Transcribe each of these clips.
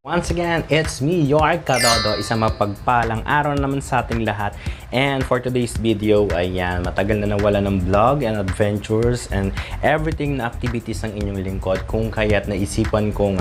Once again, it's me, your Kadodo. Isang mapagpalang araw naman sa ating lahat. And for today's video, ayan, matagal na nawala ng vlog and adventures and everything na activities ng inyong lingkod. Kung kaya't naisipan kong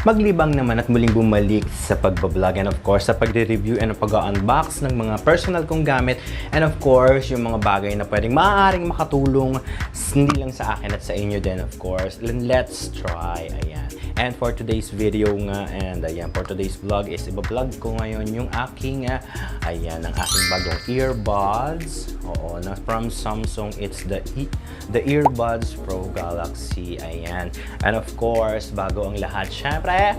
maglibang naman at muling bumalik sa pagbablog and of course sa pagre-review and pag-unbox ng mga personal kong gamit and of course yung mga bagay na pwedeng maaaring makatulong hindi lang sa akin at sa inyo din of course. Let's try, ayan. And for today's video nga, and ayan, for today's vlog is iba-vlog ko ngayon yung aking, ayan, ang aking bagong earbuds. Oo, na from Samsung, it's the Earbuds Pro Galaxy, ayan. And of course, bago ang lahat, syempre,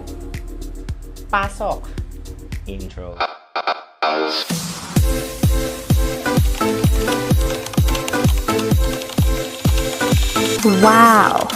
pasok! Intro. Wow!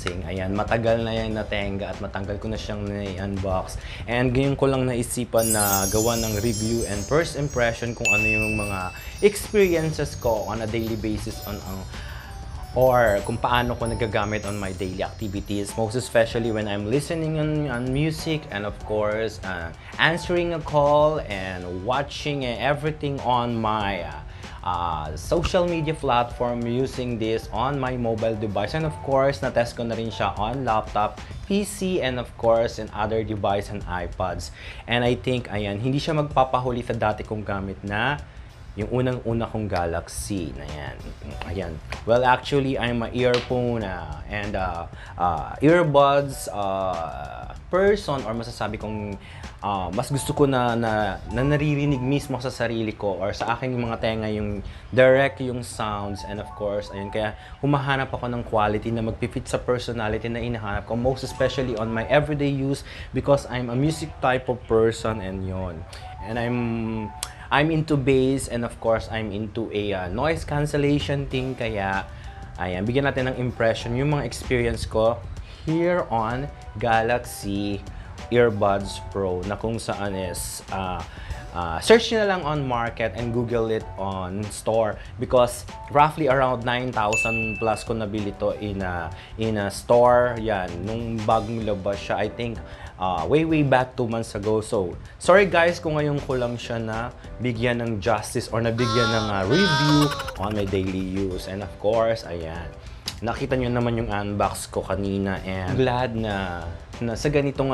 unboxing. Ayan, matagal na yan natenga at matagal ko na siyang na-unbox. And ngayon ko lang naisipan na gawa ng review and first impression kung ano yung mga experiences ko on a daily basis or kung paano ko nagagamit on my daily activities, most especially when I'm listening on music and of course answering a call and watching everything on my social media platform using this on my mobile device. And of course, na-test ko na rin siya on laptop, PC, and of course, in other device and iPads. And I think, ayan, hindi siya magpapahuli sa dati kong gamit na yung unang-una kong Galaxy na yan. Ayan. Well, actually, I'm a earphone and earbuds person, or masasabi kong mas gusto ko na naririnig mismo sa sarili ko or sa aking mga tenga yung direct yung sounds. And of course, ayun, kaya humahanap ako ng quality na magpifit sa personality na inahanap ko, most especially on my everyday use because I'm a music type of person and yun. And I'm into bass and of course I'm into a noise cancellation thing, kaya ayan, bigyan natin ng impression yung mga experience ko here on Galaxy Earbuds Pro na kung saan is search nyo na lang on market and Google it on store because roughly around 9,000 plus ko nabili to in a store yan nung bagong labas siya, I think way back 2 months ago. So sorry guys kung ngayon ko lang siya na bigyan ng justice or nabigyan ng review on my daily use. And of course, ayan, nakita nyo naman yung unbox ko kanina and glad na sa ganitong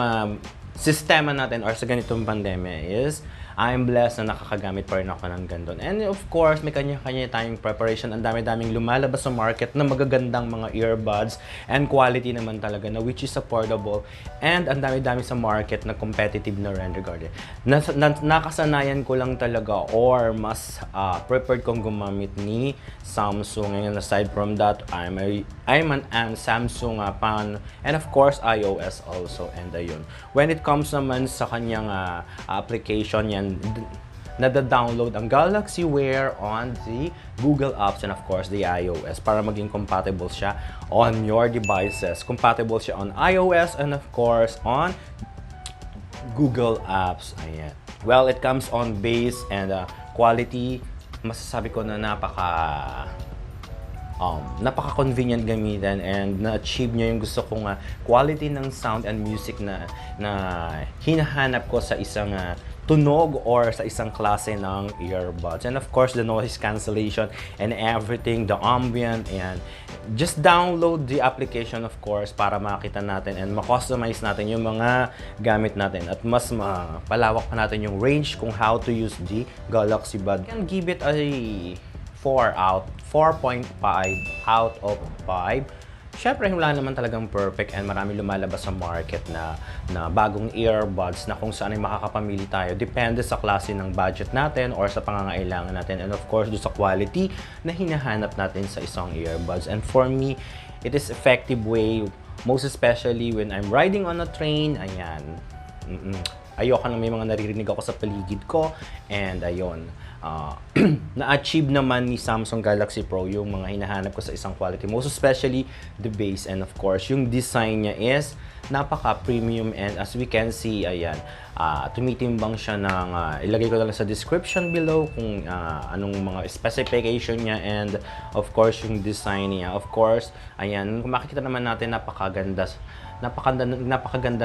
sistema natin or sa ganitong pandemya is I'm blessed na nakakagamit pa rin ako ng ganun. And of course, may kanya-kanya tayong preparation. Ang dami-daming lumalabas sa market na magagandang mga earbuds and quality naman talaga na which is affordable. And ang dami-dami sa market na competitive na rin regarding. Nakasanayan ko lang talaga or mas prepared kong gumamit ni Samsung. And aside from that, I'm an Samsung fan and of course iOS also. And ayun, when it comes naman sa kanyang application yan, nada-download ang Galaxy Wear on the Google Apps and of course the iOS para maging compatible siya on your devices. Compatible siya on iOS and of course on Google Apps. Ayan. Well, it comes on bass and quality. Masasabi ko na napaka-convenient gamitin and na-achieve niya yung gusto kong quality ng sound and music na hinahanap ko sa isang tunog or sa isang klase ng earbuds. And of course, the noise cancellation and everything, the ambient, and just download the application of course para makita natin and ma-customize natin yung mga gamit natin at mas palawak pa natin yung range kung how to use the Galaxy Buds. I can give it a 4.5 out of 5. Siyempre, wala naman talagang perfect and marami lumalabas sa market na bagong earbuds na kung saan ay makakapamili tayo. Depende sa klase ng budget natin or sa pangangailangan natin and of course, do sa quality na hinahanap natin sa isang earbuds. And for me, it is effective way, most especially when I'm riding on a train. Ayan. Ayoko na may mga naririnig ako sa paligid ko and ayun. Na-achieve naman ni Samsung Galaxy Pro yung mga hinahanap ko sa isang quality, most especially the bass and of course yung design niya is napaka-premium and as we can see, ayan, tumitimbang siya ng ilagay ko na lang sa description below kung anong mga specification niya and of course yung design niya. Of course, ayan, kung makikita naman natin napakaganda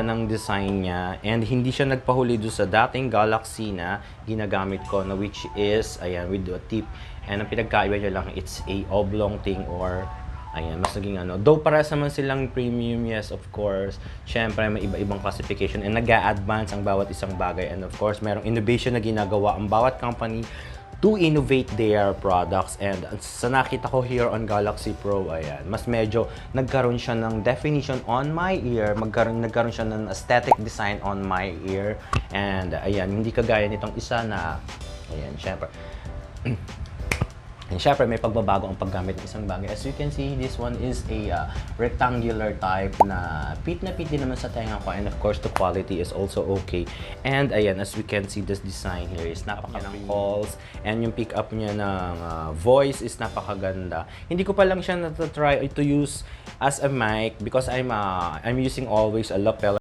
ng design niya and hindi siya nagpahuli doon sa dating Galaxy na ginagamit ko na which is ayan with a tip and ang pinagkaiba niya lang it's a oblong thing or ayan mas naging though parehas naman silang premium, yes of course, syempre may iba-ibang classification and nag-a-advance ang bawat isang bagay and of course merong innovation na ginagawa ang bawat company to innovate their products. And sa nakita ko here on Galaxy Pro, ayan, mas medyo nagkaroon siya ng definition on my ear, nagkaroon siya ng aesthetic design on my ear. And ayan, hindi kagaya nitong isa na, ayan, syempre, And syempre, may pagbabago ang paggamit ng isang bagay. As you can see, this one is a rectangular type na fit din naman sa tenga ko. And of course, the quality is also okay. And ayan, as we can see, this design here is napaka-ng calls. And yung pick up niya ng voice is napakaganda. Hindi ko pa lang siya na-try to use as a mic because I'm using always a lapel.